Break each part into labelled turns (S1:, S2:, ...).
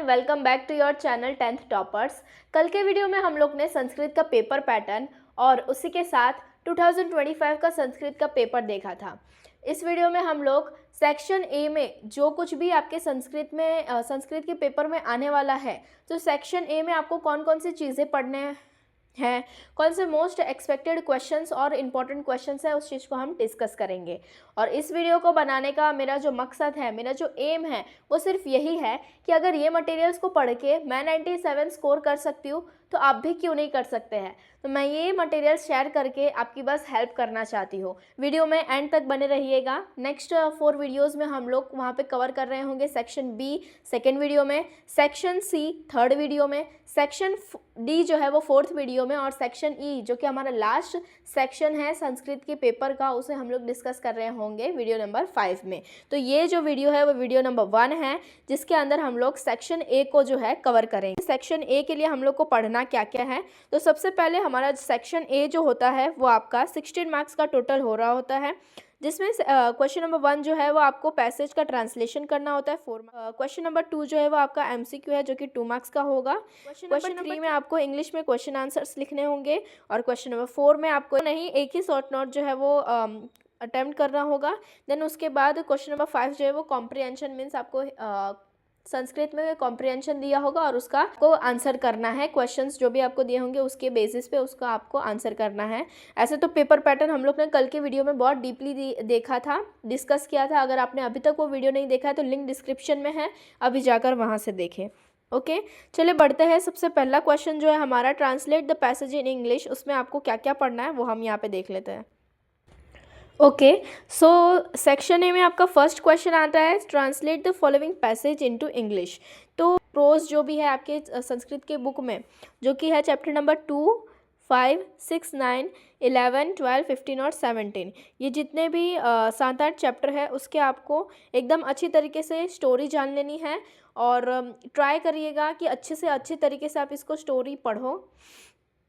S1: Welcome back to your channel 10th toppers. कल के video में हम लोग ने संस्कृत का पेपर पैटर्न और उसी के साथ 2025 का संस्कृत का पेपर देखा था। इस वीडियो में हम लोग सेक्शन ए में जो कुछ भी आपके संस्कृत के पेपर में आने वाला है, तो सेक्शन ए में आपको कौन कौन सी चीज़ें पढ़ने हैं, कौन से मोस्ट एक्सपेक्टेड क्वेश्चंस और इम्पॉर्टेंट क्वेश्चंस है, उस चीज़ को हम डिस्कस करेंगे। और इस वीडियो को बनाने का मेरा जो मकसद है, मेरा जो एम है, वो सिर्फ यही है कि अगर ये मटेरियल्स को पढ़ के मैं 97 स्कोर कर सकती हूँ तो आप भी क्यों नहीं कर सकते हैं। तो मैं ये मटेरियल शेयर करके आपकी बस हेल्प करना चाहती हूँ। वीडियो में एंड तक बने रहिएगा। नेक्स्ट 4 वीडियोज़ में हम लोग वहाँ पे कवर कर रहे होंगे सेक्शन बी सेकेंड वीडियो में, सेक्शन सी थर्ड वीडियो में, सेक्शन डी जो है वो फोर्थ वीडियो में, और सेक्शन ई जो कि हमारा लास्ट सेक्शन है संस्कृत के पेपर का, उसे हम लोग डिस्कस कर रहे होंगे वीडियो नंबर 5 में। तो ये जो वीडियो है वो वीडियो नंबर 1 है, जिसके अंदर हम लोग सेक्शन ए को जो है कवर करेंगे। सेक्शन ए के लिए हम लोग को पढ़ना क्या क्या है, तो सबसे पहले हमारा सेक्शन ए जो होता है वो आपका 16 मार्क्स का टोटल हो रहा होता है, जिसमें क्वेश्चन नंबर 1 जो है वो आपको पैसेज का ट्रांसलेशन करना होता है 4 क्वेश्चन नंबर 2 जो है वो आपका एमसीक्यू है जो कि 2 मार्क्स का होगा। क्वेश्चन नंबर 3 में आपको इंग्लिश में क्वेश्चन आंसर्स लिखने होंगे, और क्वेश्चन नंबर 4 में आपको नहीं एक ही शॉर्ट नोट जो है वो अटेम्प्ट करना होगा। देन उसके बाद क्वेश्चन नंबर 5 जो है वो कॉम्प्रिहेंशन मीन्स आपको संस्कृत में कॉम्प्रिहेंशन दिया होगा और उसका को आंसर करना है। क्वेश्चंस जो भी आपको दिए होंगे उसके बेसिस पे उसका आपको आंसर करना है। ऐसे तो पेपर पैटर्न हम लोग ने कल के वीडियो में बहुत डीपली देखा था, डिस्कस किया था। अगर आपने अभी तक वो वीडियो नहीं देखा है तो लिंक डिस्क्रिप्शन में है, अभी जाकर वहाँ से देखें। ओके चलिए बढ़ते हैं। सबसे पहला क्वेश्चन जो है हमारा translate the passage in English, उसमें आपको क्या क्या पढ़ना है वो हम यहाँ पे देख लेते हैं। ओके सो सेक्शन ए में आपका फर्स्ट क्वेश्चन आता है translate the following passage into English. तो प्रोज जो भी है आपके संस्कृत के बुक में, जो कि है चैप्टर नंबर 2, 5, 6, 9, 11, 12, 15 और 17, ये जितने भी 7-8 चैप्टर है उसके आपको एकदम अच्छी तरीके से स्टोरी जान लेनी है, और ट्राई करिएगा कि अच्छे तरीके से आप इसको स्टोरी पढ़ो।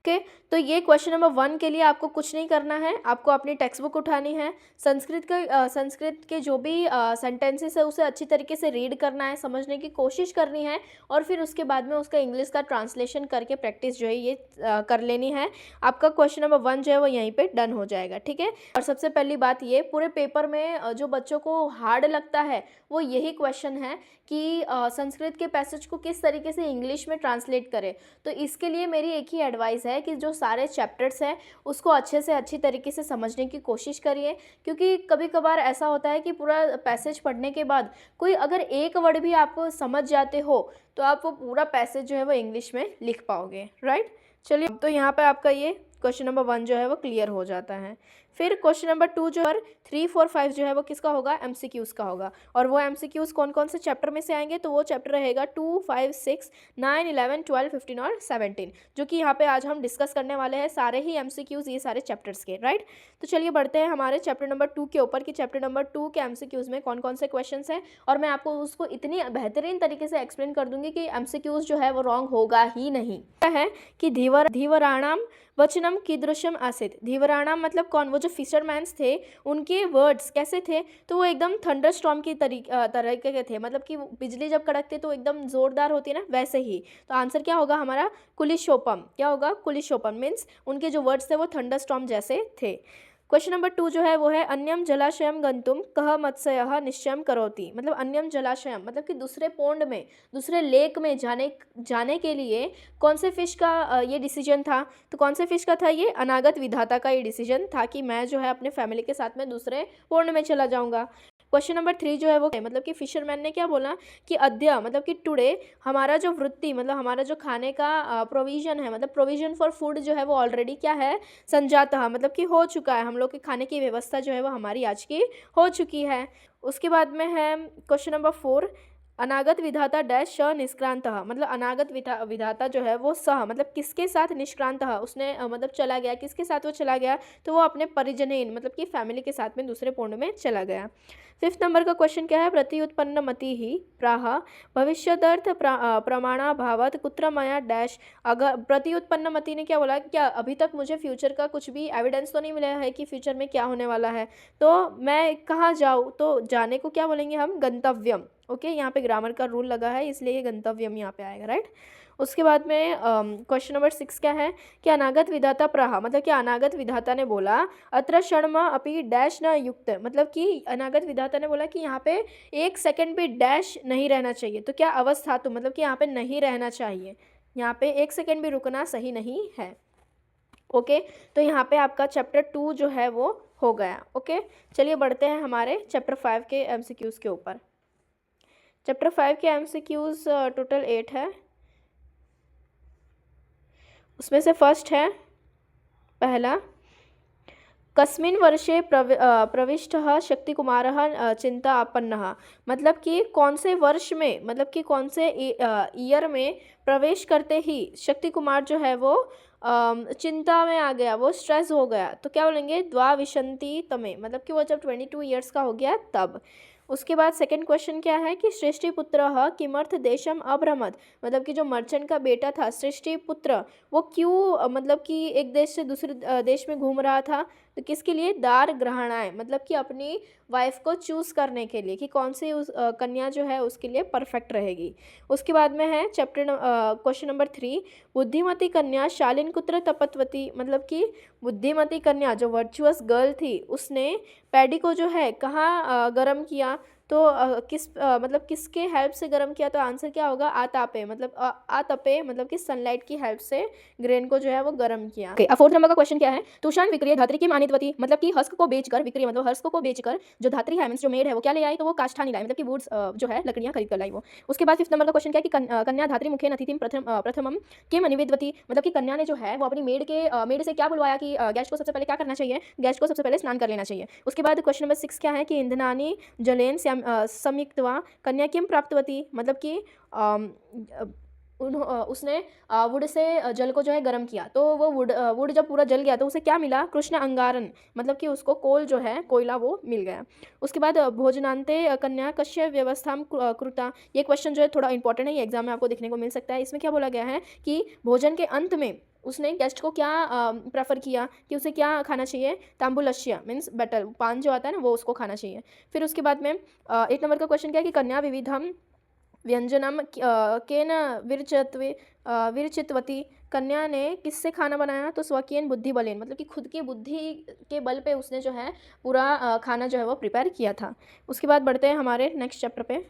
S1: ओके तो ये क्वेश्चन नंबर 1 के लिए आपको कुछ नहीं करना है, आपको अपनी टेक्स्ट बुक उठानी है, संस्कृत के जो भी सेंटेंसेस है उसे अच्छी तरीके से रीड करना है, समझने की कोशिश करनी है, और फिर उसके बाद में उसका इंग्लिश का ट्रांसलेशन करके प्रैक्टिस जो है ये कर लेनी है। आपका क्वेश्चन नंबर 1 जो है वो यहीं पे डन हो जाएगा, ठीक है। और सबसे पहली बात ये पूरे पेपर में जो बच्चों को हार्ड लगता है वो यही क्वेश्चन है कि संस्कृत के पैसेज को किस तरीके से इंग्लिश में ट्रांसलेट करें। तो इसके लिए मेरी एक ही एडवाइस है कि जो सारे चैप्टर्स हैं उसको अच्छी तरीके से समझने की कोशिश करिए, क्योंकि कभी कभार ऐसा होता है कि पूरा पैसेज पढ़ने के बाद कोई अगर एक वर्ड भी आप समझ जाते हो तो आप वो पूरा पैसेज जो है वो इंग्लिश में लिख पाओगे, राइट। चलिए तो यहाँ पे आपका ये क्वेश्चन नंबर 1 जो है वो क्लियर हो जाता है। फिर क्वेश्चन नंबर 2 जो है 3, 4, 5 जो है वो किसका होगा, एमसीक्यूज़ का होगा। और वो एमसीक्यूज़ कौन कौन से चैप्टर में से आएंगे, तो वो चैप्टर रहेगा 2, 5, 6, 9, 11, 12, 15 और 17, जो कि यहाँ पे आज हम डिस्कस करने वाले हैं सारे ही एमसीक्यूज़ ये सारे चैप्टर्स के, राइट। तो चलिए बढ़ते हैं हमारे चैप्टर नंबर 2 के ऊपर कि चैप्टर नंबर 2 के एमसीक्यूज़ में कौन कौन से क्वेश्चन हैं, और मैं आपको उसको इतनी बेहतरीन तरीके से एक्सप्लेन कर दूंगी कि एमसीक्यूज़ जो है वो रॉन्ग होगा ही नहीं। है कि धीवराणाम वचनम कीदृशम आसित। धीवराणाम मतलब कौन, वो जो फिशरमैन्स थे उनके वर्ड्स कैसे थे, तो वो एकदम थंडर स्टॉर्म की तरीके के थे, मतलब कि बिजली जब कड़कती तो एकदम ज़ोरदार होती है ना, वैसे ही। तो आंसर क्या होगा हमारा, कुलिशोपम। क्या होगा, कुलिशोपम मीन्स उनके जो वर्ड्स थे वो थंडर स्टॉर्म जैसे थे। क्वेश्चन नंबर 2 जो है वो है अन्यम जलाशयम गंतुम कह मत्स्यः निश्चयम करोति। मतलब अन्यम जलाशयम मतलब कि दूसरे पोंड में, दूसरे लेक में जाने के लिए कौन से फिश का ये डिसीजन था, तो कौन से फिश का था ये, अनागत विधाता का ये डिसीजन था कि मैं जो है अपने फैमिली के साथ में दूसरे पोंड में चला जाऊंगा। क्वेश्चन नंबर 3 जो है वो मतलब कि फिशरमैन ने क्या बोला कि अद्य मतलब कि टुडे हमारा जो वृत्ति मतलब हमारा जो खाने का प्रोविज़न है, मतलब प्रोविज़न फॉर फूड जो है वो ऑलरेडी क्या है, संजातः मतलब कि हो चुका है, हम लोग के खाने की व्यवस्था जो है वो हमारी आज की हो चुकी है। उसके बाद में है क्वेश्चन नंबर 4, अनागत विधाता डैश श निष्क्रांत, मतलब अनागत विधाता जो है वो सह मतलब किसके साथ निष्क्रांत, उसने मतलब चला गया, किसके साथ वो चला गया, तो वो अपने परिजनहीन मतलब कि फैमिली के साथ में दूसरे पोंड में चला गया। 5th नंबर का क्वेश्चन क्या है, प्रत्युत्पन्न मति ही प्राह भविष्यदर्थ प्रमाणाभावत कुत्र मया डैश। अगर प्रत्युत्पन्न मति ने क्या बोला, क्या अभी तक मुझे फ्यूचर का कुछ भी एविडेंस तो नहीं मिला है कि फ्यूचर में क्या होने वाला है, तो मैं कहाँ जाऊँ, तो जाने को क्या बोलेंगे हम, गंतव्यम। ओके, यहाँ पे ग्रामर का रूल लगा है इसलिए ये गंतव्यम यहाँ पे आएगा, राइट। उसके बाद में क्वेश्चन नंबर 6 क्या है कि अनागत विधाता प्रहा, मतलब कि अनागत विधाता ने बोला अत्र क्षणम अपि डैश न युक्त, मतलब कि अनागत विधाता ने बोला कि यहाँ पे 1 सेकंड भी डैश नहीं रहना चाहिए। तो क्या अवस्था, तो मतलब कि यहाँ पे नहीं रहना चाहिए, यहाँ पे 1 सेकंड भी रुकना सही नहीं है। ओके, तो यहाँ पे आपका चैप्टर 2 जो है वो हो गया। ओके, चलिए बढ़ते हैं हमारे चैप्टर 5 के एमसीक्यूज़ के ऊपर। चैप्टर 5 के एमसीक्यूज़ टोटल 8 है। उसमें से फर्स्ट है पहला, कस्मिन् वर्षे प्रविष्टः शक्तिकुमारः चिंतापन्नः, मतलब कि कौन से वर्ष में, मतलब कि कौन से ईयर में प्रवेश करते ही शक्ति कुमार जो है वो चिंता में आ गया, वो स्ट्रेस हो गया। तो क्या बोलेंगे, द्वाविशंति तमे, मतलब कि वो जब 22 ईयर्स का हो गया तब। उसके बाद सेकंड क्वेश्चन क्या है कि सृष्टिपुत्रः किमर्थ देशम अभ्रमत, मतलब कि जो मर्चेंट का बेटा था सृष्टिपुत्र, वो क्यों मतलब कि एक देश से दूसरे देश में घूम रहा था, तो किसके लिए, दार ग्रहणाय, मतलब कि अपनी वाइफ को चूज़ करने के लिए कि कौन सी उस कन्या जो है उसके लिए परफेक्ट रहेगी। उसके बाद में है चैप्टर क्वेश्चन नंबर 3, बुद्धिमती कन्या शालिन कुत्र तपत्वती, मतलब कि बुद्धिमती कन्या जो वर्चुअस गर्ल थी उसने पैडी को जो है कहाँ गर्म किया, तो मतलब किसके हेल्प से गर्म किया, तो आंसर क्या होगा, आतापे, मतलब आतपे, मतलब कि सनलाइट की हेल्प से ग्रेन को जो है वो गर्म किया। अब फोर्थ नंबर का क्वेश्चन क्या है, तुषान विक्रिय धात्री की मानित्वती, मतलब कि हस्क को बेचकर, विक्रिय मतलब हस्क को बेचकर जो धात्री है मींस जो मेड है वो क्या ले आई, तो वो काष्ठानी लाई, मतलब कि वुड्स जो है लकड़ियां खरीद कर लाई वो। उसके बाद फिफ्थ नंबर का क्वेश्चन क्या है कि कन्या धात्री मुखे अतिथिम प्रथमम किम निवेदवती, मतलब कि कन्या ने जो है वो अपनी मेड से क्या बुलवाया कि गेस्ट को सबसे पहले क्या करना चाहिए, गेस्ट को सबसे पहले स्नान कर लेना चाहिए। उसके बाद क्वेश्चन नंबर 6 क्या है कि इंधनानी जलेन समिक्तवा कन्या किम प्राप्तवती, मतलब कि उसने वुड से जल को जो है गर्म किया, तो वो वुड जब पूरा जल गया तो उसे क्या मिला, कृष्ण अंगारन, मतलब कि उसको कोल जो है कोयला वो मिल गया। उसके बाद भोजनांते कन्या कश्य व्यवस्था कृता, ये क्वेश्चन जो है थोड़ा इंपॉर्टेंट है, ये एग्जाम में आपको देखने को मिल सकता है। इसमें क्या बोला गया है कि भोजन के अंत में उसने गेस्ट को क्या प्रेफर किया कि उसे क्या खाना चाहिए, तांबुलश्य मीन्स बटर, पान जो आता है ना वो उसको खाना चाहिए। फिर उसके बाद में 8 नंबर का क्वेश्चन क्या है कि कन्या विविधम व्यंजनम केन विरचितवती, कन्या ने किससे खाना बनाया, तो स्वकीयन बुद्धि बलेन, मतलब कि खुद की बुद्धि के बल पे उसने जो है पूरा खाना जो है वो प्रिपेयर किया था। उसके बाद बढ़ते हैं हमारे नेक्स्ट चैप्टर पे,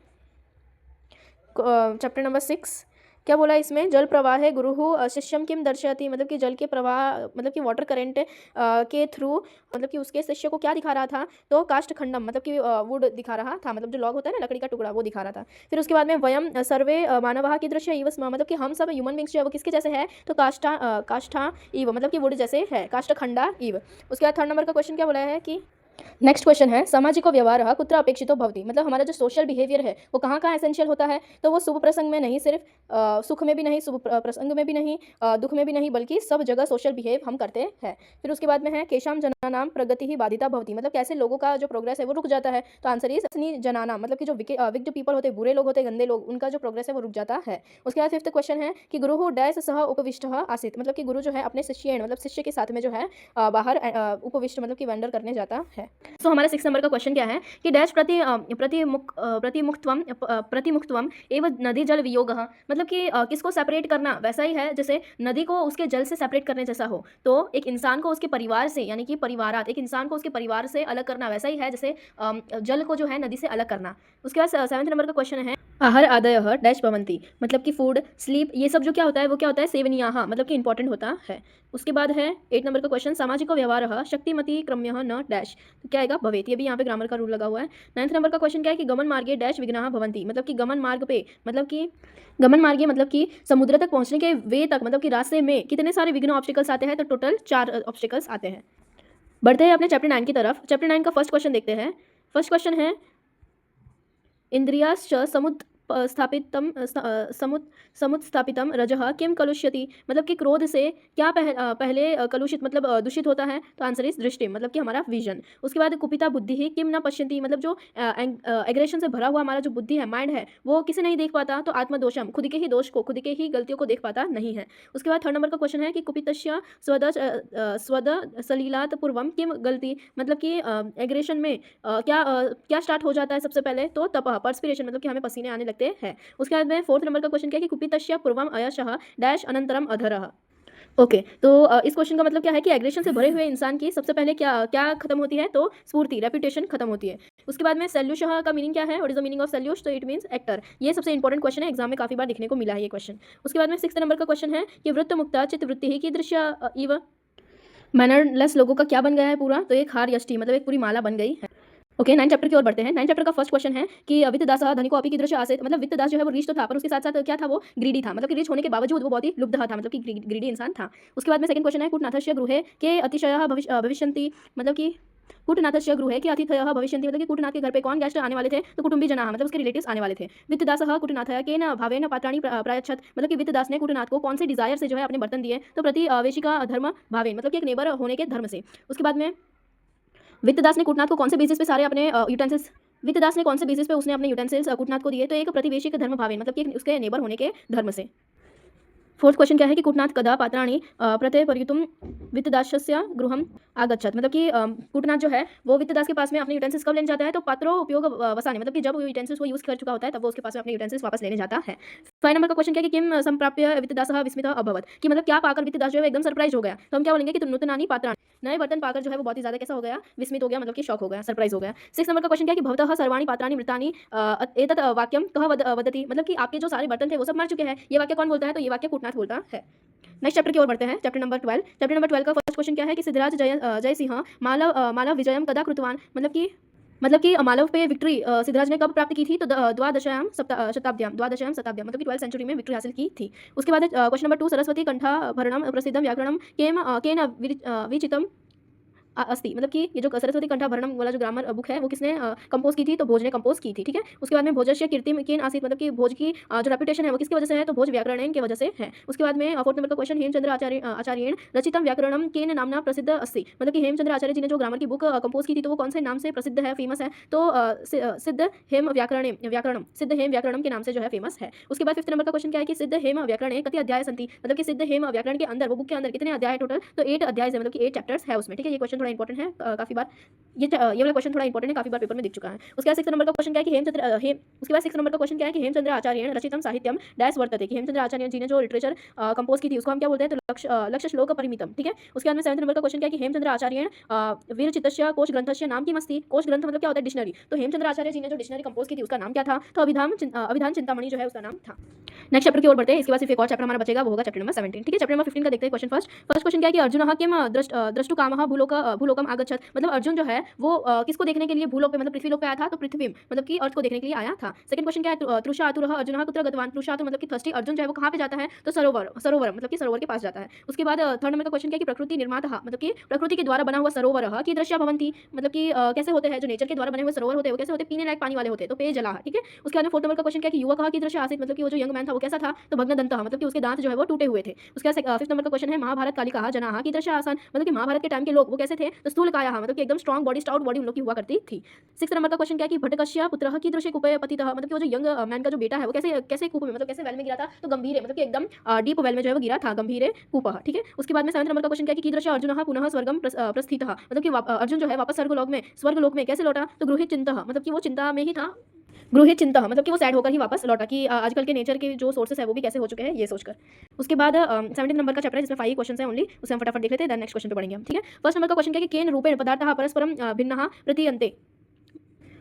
S1: चैप्टर नंबर 6। क्या बोला इसमें, जल प्रवाह है गुरुः शिष्यम किम दर्शयति, मतलब कि जल के प्रवाह, मतलब कि वाटर करेंट के थ्रू, मतलब कि उसके शिष्य को क्या दिखा रहा था, तो काष्ठ खंडम, मतलब कि वुड दिखा रहा था, मतलब जो लॉग होता है ना लकड़ी का टुकड़ा वो दिखा रहा था। फिर उसके बाद में वयम सर्वे मानवाः कीदृश इव स्म, मतलब कि हम सब ह्यूमन बींग्स जो है वो किसके जैसे है, तो काष्ठा इव, मतलब कि वुड जैसे है, काष्ठ खंडा इव। उसके बाद थर्ड नंबर का क्वेश्चन क्या बोला है कि नेक्स्ट क्वेश्चन है सामाजिक व्यवहार कुत्र अपेक्षितो भवति, मतलब हमारा जो सोशल बिहेवियर है वो कहाँ कहाँ एसेंशियल होता है, तो वो शुभ प्रसंग में नहीं, सिर्फ सुख में भी नहीं, शुभ प्रसंग में भी नहीं, दुख में भी नहीं, बल्कि सब जगह सोशल बिहेव हम करते हैं। फिर उसके बाद में है केशाम जनानाम प्रगति ही बाधिता भवति, मतलब कैसे लोगों का जो प्रोग्रेस है वो रुक जाता है, तो आंसर इज असनी जनानाम, मतलब कि जो विक्ड पीपल होते हैं, बुरे लोग होते हैं, गंदे लोग, उनका जो प्रोग्रेस है वो रुक जाता है। उसके बाद फिफ्थ क्वेश्चन है कि गुरु डैश सह उपविष्ट आसित, मतलब कि गुरु जो है अपने शिष्य, मतलब शिष्य के साथ में जो है बाहर उपविष्ट, मतलब कि वेंडर करने जाता है। सो हमारा 6 नंबर का क्वेश्चन क्या है कि डैश प्रतिमुक्तवम एवं नदी जल वियोगः, मतलब कि किसको सेपरेट करना वैसा ही है जैसे नदी को उसके जल से सेपरेट करने जैसा हो, तो एक इंसान को उसके परिवार से, यानी कि परिवारात, एक इंसान को उसके परिवार से अलग करना वैसा ही है जैसे जल को जो है नदी से अलग करना। उसके बाद 7वें नंबर का क्वेश्चन है आहार आदयः डैश भवन्ति, मतलब कि फूड स्लीप ये सब जो क्या होता है वो क्या होता है, सेवनीयाः, मतलब कि इंपॉर्टेंट होता है। उसके बाद है 8 नंबर का क्वेश्चन सामाजिक व्यवहारः शक्तिमती क्रम्यः न डैश, तो क्या आएगा, भवेत, ये भी यहाँ पे ग्रामर का रूल लगा हुआ है। 9th नंबर का क्वेश्चन क्या है कि गमन मार्गे डैश विघ्नाः भवन्ति, मतलब कि गमन मार्ग पे, मतलब कि गमन मार्गे मतलब कि समुद्र तक पहुँचने के वे तक, मतलब कि रास्ते में कितने सारे विघ्न ऑब्स्टिकल्स आते हैं, तो टोटल 4 ऑब्स्टिकल्स आते हैं। बढ़ते हैं अपने चैप्टर 9 की तरफ। चैप्टर 9 का फर्स्ट क्वेश्चन देखते हैं। फर्स्ट क्वेश्चन है इंद्रियाश्च स्थापितम समुत्स्थापितम रजः किम कलुष्यति, मतलब कि क्रोध से क्या पहले कलुषित मतलब दूषित होता है, तो आंसर इज दृष्टि, मतलब कि हमारा विजन। उसके बाद कुपिता बुद्धि ही किम न पश्यन्ति, मतलब जो एग्रेशन से भरा हुआ हमारा जो बुद्धि है, माइंड है, वो किसे नहीं देख पाता, तो आत्मदोषम, खुद के ही दोष को, खुद के ही गलतियों को देख पाता नहीं है। उसके बाद थर्ड नंबर का क्वेश्चन है कि कुपितस्य स्वद सलीलात पूर्वम किम गलती, मतलब कि एग्रेशन में क्या स्टार्ट हो जाता है सबसे पहले, तो तपह, पर्स्पिरेशन, मतलब कि हमें पसीने आने लगते हैं। उसके बाद में फोर्थ नंबर का क्वेश्चन क्या है कि कुपितस्य पूर्वम अयशः डैश अनंतरम अधरः। ओके, तो इस क्वेश्चन का मतलब क्या है कि एग्रेशन से भरे हुए इंसान की सबसे पहले क्या क्या खत्म होती है, तो स्फूर्ति, रेपुटेशन खत्म होती है। उसके बाद में सैल्यूशः का मीनिंग क्या है, what is the meaning of सैल्यूश, तो इट मींस एक्टर। ये सबसे इंपॉर्टेंट क्वेश्चन है, एग्जाम में काफी बार देखने को मिला है ये क्वेश्चन। उसके बाद में सिक्स्थ नंबर का क्वेश्चन है कि वृत्त मुक्ता चित्त वृत्ति ही कीदृश इव मैनरलेस लोगों का क्या बन गया है पूरा, तो एक हार यष्टि, मतलब एक पूरी माला बन गई है। ओके, 9 चैप्टर की ओर बढ़ते हैं। 9 चैप्टर का फर्स्ट क्वेश्चन है कि वित्तदास धनिको अपि कीदृश आसीत्, मतलब वित्तदास जो है वो रिच तो था, पर उसके साथ साथ क्या था, वो ग्रीडी था, मतलब कि रिच होने के बावजूद वो बहुत ही लुब्ध था, मतलब कि ग्रीडी इंसान था। उसके बाद में सेकंड क्वेश्चन है कूटनाथस्य गृहे के अतिशयः भविष्यन्ति, मतलब कि कूटनाथस्य गृहे के अतिथयः भविष्यन्ति, मतलब कि कूटनाथ के घर पे कौन गेस्ट आने वाले थे, तो कुटुंबी जनाः, मतलब उसके रिलेटिव्स आने वाले थे। वित्तदासः कूटनाथय केन भावेन पात्राणि प्रायच्छत्, मतलब कि वित्तदास ने कूटनाथ को कौन से डिजायर से जो है अपने बर्तन दिए, तो प्रति वेशिका धर्म भावेन, मतलब कि एक नेबर होने के धर्म से। उसके बाद में वित्तदास ने कूटनाथ को कौन से बेसिस पे सारे अपने यूटेंसिल्स, वित्तदास ने कौन से बेसिस पे उसने अपने यूटेंसिल्स कूटनाथ को दिए, तो एक प्रतिवेशी के धर्म भावेन, मतलब कि उसके नेबर होने के धर्म से। फोर्थ क्वेश्चन क्या है कि कूटनाथ कदा पात्राणि प्रत्यपर्युतुम वित्तदासस्य गृहम आगच्छत्, मतलब कि कूटनाथ जो है वो वित्तदास के पास में अपने यूटेंसिल्स कब लेने जाता है, तो पात्रों उपयोग वसाने, मतलब कि जब वो यूटेंसिल्स को यूज कर चुका होता है तब वो उसके पास में अपने यूटेंसिल्स वापस लेने जाता है। 5 नंबर का क्वेश्चन क्या है कि किम संप्राप्य वित्तदासः विस्मितः अभवत्, कि मतलब क्या पाकर वित्तदास जो है एकदम सरप्राइज हो गया, तो हम क्या बोलेंगे कि नूतनानि पात्राणि, नए बर्तन पाकर जो है वो बहुत ही ज्यादा कैसा हो गया, विस्मित हो गया, मतलब कि शॉक हो गया, सरप्राइज हो गया। 6 नंबर का क्वेश्चन क्या है कि भवतः सर्वाणि पात्राणि मृतानि एतत् वाक्यम कः वदति, मतलब कि आपके जो सारे बर्तन थे वो सब मर चुके हैं, ये वाक्य कौन बोलता है, तो ये वाक्य कूटनाथ बोलता है। नेक्स्ट चैप्टर की ओर बढ़ते हैं, चैप्टर नंबर 12। चैप्टर नंबर 12 का फर्स्ट क्वेश्चन क्या है कि सिद्धराज जयसिंह मालव विजयम कदा कृतवान, मतलब कि मालव पे विक्ट्री सिद्धराज ने कब प्राप्त की थी, तो द्वादशायाम शताब्द्याम, मतलब कि 12th सेंचुरी में विक्ट्री हासिल की थी। उसके बाद क्वेश्चन नंबर 2 सरस्वती कंठाभरणम प्रसिद्धम व्याकरणम केन विचितम अस्ति, मतलब कि ये जो सरस्वती कंठाभरणम वाला जो ग्रामर बुक है वो किसने कंपोज की थी, तो भोज ने कंपोज की थी, ठीक है। उसके बाद में भोजस्य कीर्तिम केन आसीत्, मतलब कि भोज की जो रेपुटेशन है वो किसकी वजह से है, तो भोज व्याकरण की वजह से है। उसके बाद में फोर्थ नंबर का क्वेश्चन हेमचंद्र आचार्येण रचितम व्याकरणम केन नामना प्रसिद्ध अस्ति, मतलब कि हेमचंद्र आचार्य जी ने जो ग्रामर की बुक कंपोज की थी तो वो कौन से नाम से प्रसिद्ध है, फेमस है, तो सिद्ध हेम व्याकरणम के नाम से जो है फेमस है। उसके बाद फिफ्थ नंबर का क्वेश्चन क्या है कि सिद्ध हेम व्याकरणे कति अध्याय सन्ति, मतलब कि सिद्ध हेम व्याकरण के अंदर, वो बुक के अंदर कितने अध्याय है टोटल, तो 8 अध्याय है, मतलब कि 8 चैप्टर्स है उसमें, ठीक है। ये क्वेश्चन थोड़ा इंपॉर्टेंट है, काफी बार ये वाला क्वेश्चन थोड़ा इंपॉर्टेंट है, काफी बार पेपर में दिख चुका है। उसके बाद 6 नंबर का क्वेश्चन क्या है कि उसके बाद 6 नंबर का क्वेश्चन क्या है कि हेमचंद्र आचार्येण रचितम साहित्यम डैश वर्तते, कि हेमचंद्र आचार्य जी ने जो लिटरेचर कंपोज की थी उसको हम क्या बोलते हैं, तो लक्ष्य श्लोक परिमितम, ठीक है। उसके बाद में 7 नंबर का क्वेश्चन क्या है कि हेमचंद्र आचार्येण विरचितस्य कोश ग्रंथस्य नाम किमस्ति, कोश ग्रंथ मतलब क्या होता है, डिक्शनरी, तो हेमचंद्र आचार्य जी ने जो डिक्शनरी कंपोज की थी उसका नाम क्या था, तो अभिधान चिंतामणि जो है उसका नाम था। नेक्स्ट चैप्टर की ओर बढ़ते हैं, इसके बाद सिर्फ एक और चैप्टर हमारा बचेगा, वो होगा चैप्टर नंबर 17, ठीक है। चैप्टर नंबर 15 का देखते हैं क्वेश्चन। फर्स्ट क्वेश्चन क्या है कि अर्जुन किम द्रष्टुकामः भूलोकम आगच्छत्, मतलब अर्जुन जो है वो किसको देखने के लिए भूलोक पे, मतलब पृथ्वी लोक पे आया था, तो पृथ्वी मतलब कि अर्थ को देखने के लिए आया था। सेकंड क्वेश्चन क्या है, तृषातुरः अर्जुनः कुत्र गतवान, तृषातुर मतलब कि थर्स्टी अर्जुन जो है वो कहां पे जाता है, तो सरोवर मतलब कि सरोवर के पास जाता है। उसके बाद थर्ड नंबर का क्वेश्चन क्या है कि प्रकृति निर्माता, मतलब कि प्रकृति के द्वारा बना हुआ सरोवर की दृश्य भवंती, मतलब कि कैसे होते हैं, जो नेचर के द्वारा बने हुए सरोवर होते हैं वो कैसे होते हैं, पीने लायक पानी वाले होते हैं, तो पेय जला, ठीक है। उसके बाद फोर्थ नंबर का क्वेश्चन क्या है कि युवक की दृश्य आसित, मतलब कि वो जो यंग मैन था वो कैसा था, तो भग्नदंतः, मतलब कि उसके दांत जो है वो टूटे हुए थे। उसके बाद फिफ्थ नंबर का क्वेश्चन है महाभारत कालिका जनाः की दृश्य आसान, मतलब कि महाभारत के टाइम के लोग वो कैसे थे, तो स्थूल काया, मतलब कि एकदम स्ट्रॉन्ग बॉडी, स्टाउट बॉडी उन लोग की हुआ करती थी। 6 नंबर का क्वेश्चन क्या है कि भटकस्य पुत्रः की दृश्य कूपे पतितः, मतलब कि वो जो यंग मैन का जो बेटा है वो कैसे कूप में, मतलब कैसे वेल में गिरा था, तो गंभीर, मतलब कि एकदम डीप वेल में जो है वो गिरा था, गंभीर कूपः, ठीक है। उसके बाद में 7 नंबर का क्वेश्चन क्या है कि कीदृश अर्जुनः पुनः स्वर्गम प्रस्थितः, मतलब कि अर्जुन जो है वापस स्वर्गलोक में कैसे लौटा, तो गृहित चिंतः, मतलब कि वो चिंता में ही था, गृहित चिंता मतलब कि वो सैड होकर ही वापस लौटा, कि आजकल के नेचर के जो सोर्सेस है वो भी कैसे हो चुके हैं ये सोचकर। उसके बाद 17 नंबर का चैप्टर है जिसमें 5 क्वेश्चन है ओनली, उसे हम फटाफट देख लेते हैं, देन नेक्स्ट क्वेश्चन पे पढ़ेंगे हम, ठीक है। फर्स्ट नंबर का क्वेश्चन क्या है कि केन रूपेण पदार्थः परस्परम भिन्नः प्रतीयन्ते,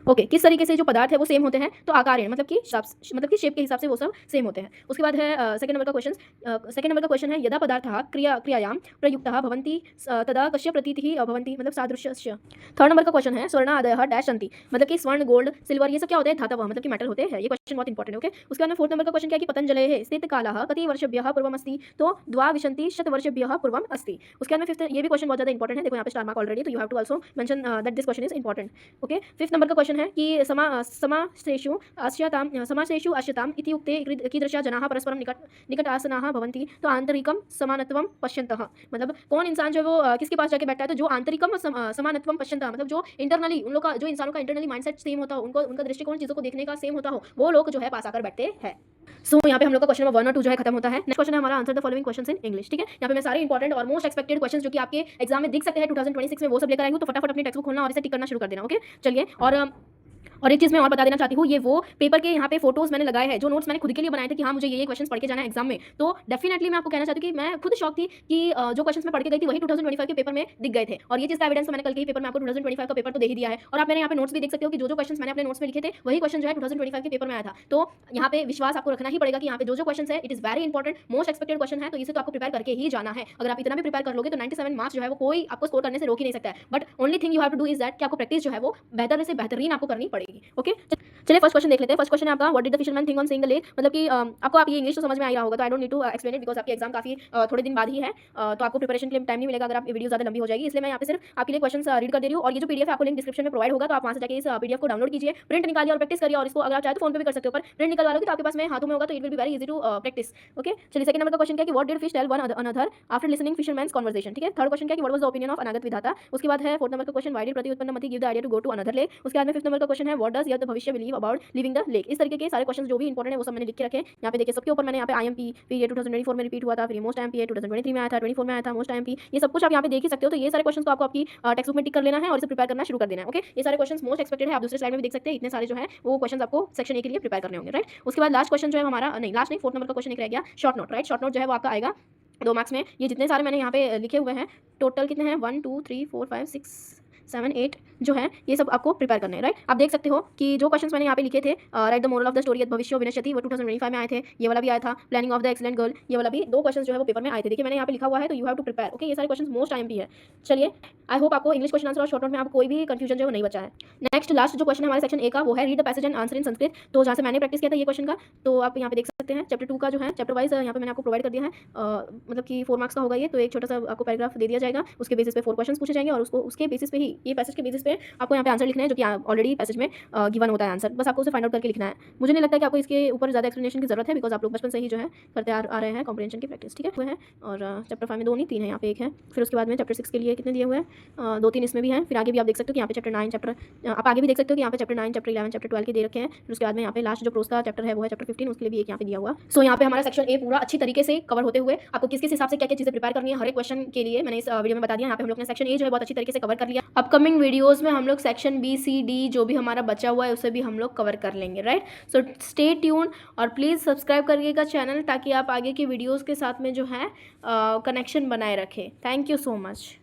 S1: ओके किस तरीके से जो पदार्थ है वो सेम होते हैं, तो आकार मतलब कि शेप के हिसाब से वो सब सेम होते हैं। उसके बाद है सेकंड नंबर का क्वेश्चन है यदा पदार्थः क्रियायां प्रयुक्तः भवन्ति तदा कस्य प्रतीतिः भवन्ति, मतलब सादृश्यस्य। थर्ड नंबर का क्वेश्चन है स्वर्णादयः डैश सन्ति, मतलब कि स्वर्ण गोल्ड सिल्वर ये सब क्या होते हैं, धातव, मतलब कि मेटल होते हैं। ये क्वेश्चन बहुत इंपॉर्टेंट है, ओके। उसके बाद में फोर्थ नंबर का क्वेश्चन क्या है कि पतंजलेः स्थित कालः कति वर्षेभ्यः पूर्वम अस्ति, तो 2 वर्षेभ्यः पूर्वम अस्ति। उसके बाद में फिफ्थ, ये भी क्वेश्चन बहुत ज्यादा इंपॉर्टेंट है, देखो यहाँ पे स्टार मार्क ऑलरेडी, तो you have to also mention that this question is important, okay. Fifth number का क्वेश्चन क्वेश्चन है कि समासेषु अश्यताम इति उक्ते कीदृशा जनाः परस्परम निकट आसनाः भवन्ति, तो आंतरिकम समानत्वम पश्यन्तः, मतलब कौन इंसान जो है वो किसके पास जाके बैठता है, तो जो आंतरिकम समानत्वम पश्यन्तः, मतलब जो इंटरनली उन लोग का, जो इंसानों का इंटरनली माइंडसेट सेम होता हो, उनको उनका दृष्टिकोण चीज़ों को देखने का सेम होता हो, वो लोग जो है पास आकर बैठते हैं। सो यहाँ पे हम लोग का क्वेश्चन नंबर 1 और 2 जो है खत्म होता है। नेक्स्ट क्वेश्चन है हमारा answer the following questions in English. ठीक है, यहाँ पे मैं सारे इंपॉर्टेंट और मोस्ट एक्सपेक्टेड क्वेश्चंस जो कि आपके एग्जाम में दिख सकते हैं 2026 में, वो सब लेकर आई हूँ। तो फटाफट अपनी टेक्स्ट बुक खोलना और इसे टिक करना शुरू कर देना। ओके, चलिए। और एक चीज़ मैं और बता देना चाहती हूँ, ये वो पेपर के यहाँ पे फोटोज मैंने लगाए हैं, जो नोट्स मैंने खुद के लिए बनाए थे कि हाँ मुझे ये क्वेश्चंस पढ़ के जाना है एग्जाम में। तो डेफिनेटली मैं आपको कहना चाहती हूँ कि मैं खुद शॉक थी कि जो क्वेश्चंस मैं पढ़ के गई थी वही 2025 के पेपर में दिख गए थे। और ये चीज़ का एविडेंस मैंने कल के पेपर में आपको 2025 का पेपर तो दे ही दिया है। और आप मेरे यहाँ पे नोट्स भी देख सकते हो कि जो क्वेश्चंस मैंने अपने नोट्स में लिखे थे वही क्वेश्चन जो है 2025 के पेपर में आया था। तो यहाँ पे विश्वास आपको रखना ही पड़ेगा कि यहाँ पे जो क्वेश्चन है it is very important, most expected question है। तो इसे तो आपको प्रिपेयर करके ही जाना है। अगर आप इतना भी प्रिपेयर कर लोगे तो 97 मार्क्स जो है वो कोई आपको स्कोर करने से रोक ही नहीं सकता है। But only thing you have to do is that कि आपको प्रैक्टिस जो है वो बेहतर से बेहतरीन आपको करनी पड़ेगी। ओके, चलिए फर्स्ट क्वेश्चन देख लेते हैं। फर्स्ट क्वेश्चन है आपका what did the fisherman think on seeing the lake, मतलब कि आपको आप ये इंग्लिश तो समझ में आ रहा होगा, तो I don't need to explain it because आपकी एग्जाम काफी थोड़े दिन बाद ही है, तो आपको प्रिपरेशन के लिए टाइम नहीं मिलेगा अगर आप वीडियो ज्यादा लंबी हो जाएगी। इसलिए मैं यहाँ पे सिर्फ आपके लिए क्वेश्चन रीड कर दे रही हूँ। और ये जो पीडीएफ है आपको लिंक डिस्क्रिप्शन में प्रोवाइड होगा, तो आप वहाँ से जाकर इस पीडीएफ को डाउनलोड कीजिए, प्रिंट निकालिए और प्रैक्टिस करिए। और इसको अगर आप चाहे तो फोन पे भी कर सकते हो, पर प्रिंट निकलवा लोगे तो आपके पास में हाथों में होगा, तो it will be very easy to practise. Okay, चलिए सेकंड नंबर का क्वेश्चन क्या है कि what did fish tell one another after listening fisherman's conversation. ठीक है, थर्ड क्वेश्चन क्या है कि what was the opinion of Anagat Vidhata. उसके बाद है फोर्थ नंबर का question why did Pratyutpannamati give the idea to go to another lake. उसके बाद में फिफ्थ नंबर का क्वेश्चन है व्हाट डज द भविष्य believe about living the lake. इस तरीके के सारे क्वेश्चन जो भी इंपॉर्टेंट है वो सब मैंने लिख के रखे हैं यहाँ पे। देखिए सबके ऊपर मैंने यहाँ पे आईएमपी, फिर ये 2024 में रिपीट हुआ था, फिर मोस्ट आईएमपी 2023 में आया था, 24 में आया था मोस्ट आईएमपी, ये सब कुछ आप यहाँ पे देख ही सकते हो। तो ये सारे क्वेश्चंस को आपको आपकी टेक्स्ट बुक में टिक कर लेना है और इसे प्रिपेयर करना शुरू कर देना है। ओके, ये सारे क्वेश्चंस मोस्ट एक्सपेक्टेड है, आप दूसरे स्लाइड में भी देख सकते हैं। इतने सारे जो है वो क्वेश्चंस आपको सेक्शन ए के लिए प्रिपेयर करने होंगे, राइट। उसके बाद लास्ट क्वेश्चन जो है हमारा, नहीं लास्ट नहीं, फोर्थ नंबर का क्वेश्चन एक रह गया, short note, right. Short note जो है वो आपका आएगा 2 मार्क्स में। ये जितने सारे मैंने यहाँ पे लिखे हुए हैं, टोटल कितने हैं 1 2 3 4 5 6 7 8 जो है, ये सब आपको प्रिपेयर करने हैं, राइट। आप देख सकते हो कि जो क्वेश्चंस मैंने यहाँ पे लिखे थे, right the moral of the story भविष्य विनश्यति, वो 2025 में आए थे। ये वाला भी आया था, planning of the excellent girl, ये वाला भी 2 क्वेश्चंस जो है वो पेपर में आए थे। देखिए मैंने यहाँ पे लिखा हुआ है, तो you have to prepare. Okay, ये सारे क्वेश्चंस मोस्ट आईएमपी है। चलिए, आई होप आपको इंग्लिश क्वेश्चन आंसर और शॉर्ट नोट में आपको कोई भी कंफ्यूजन जो है नहीं बचा है। नेक्स्ट लास्ट जो क्वेश्चन है हमारे सेक्शन ए का, वो है read the passage and answer in Sanskrit. तो जहाँ से मैंने प्रैक्टिस किया था ये क्वेश्चन का, तो आप यहाँ पे देख सकते हैं। चैप्टर 2 का जो है चैप्टर वाइज यहाँ पे मैंने आपको प्रोवाइड कर दिया है, मतलब कि 4 मार्क्स का होगा ये। तो एक छोटा सा आपको पैराग्राफ दे दिया जाएगा, उसके बेसिस पे 4 क्वेश्चंस पूछे जाएंगे और उसके बेसिस पे ही, ये पैसेज के बेसिस पे आपको यहाँ पे आंसर लिखना है, जो कि ऑलरेडी पैसेज में गिवन होता है आंसर। बस आपको उसे फाइंड आउट करके लिखना है। मुझे नहीं लगता कि आपको इसके ऊपर ज़्यादा एक्सप्लेनेशन की जरूरत है, बिकॉज आप लोग बचपन से ही जो है करते आ रहे हैं कॉम्प्रिहेंशन की प्रैक्टिस। ठीक है, हुए हैं। और चैप्टर 5 में 2 नहीं 3 है, यहाँ पे 1 है। फिर उसके बाद में चैप्टर 6 के लिए कितने दिए हुए हैं, 2 3 इसमें भी हैं। फिर आगे भी आप देख सकते हो कि यहाँ पे चैप्टर 9 चैप्टर आप आगे भी देख सकते हो कि यहाँ पे चैप्टर 9 चैप्टर 11 चैप्टर 12 के दे रखे हैं। फिर उसके बाद में यहाँ पे लास्ट जो प्रोस का चैप्टर है वो है चैप्टर 15, उसके लिए भी एक यहाँ पे दिया हुआ। सो यहाँ पे हमारा सेक्शन ए पूरा अच्छी तरीके से कवर होते हुए आपको किस हिसाब से क्या क्या चीज़ें प्रिपेयर करनी है हर एक क्वेश्चन के लिए मैंने इस वीडियो में बता दिया। यहाँ पे हम लोग ने सेक्शन ए जो है बहुत अच्छी तरीके से कवर कर लिया। अपकमिंग वीडियोज़ में हम लोग सेक्शन बी सी डी जो भी हमारा बचा हुआ है उसे भी हम लोग कवर कर लेंगे, राइट। सो स्टे ट्यून और प्लीज़ सब्सक्राइब करिएगा चैनल, ताकि आप आगे की वीडियोज़ के साथ में जो है कनेक्शन बनाए रखें। Thank you so much.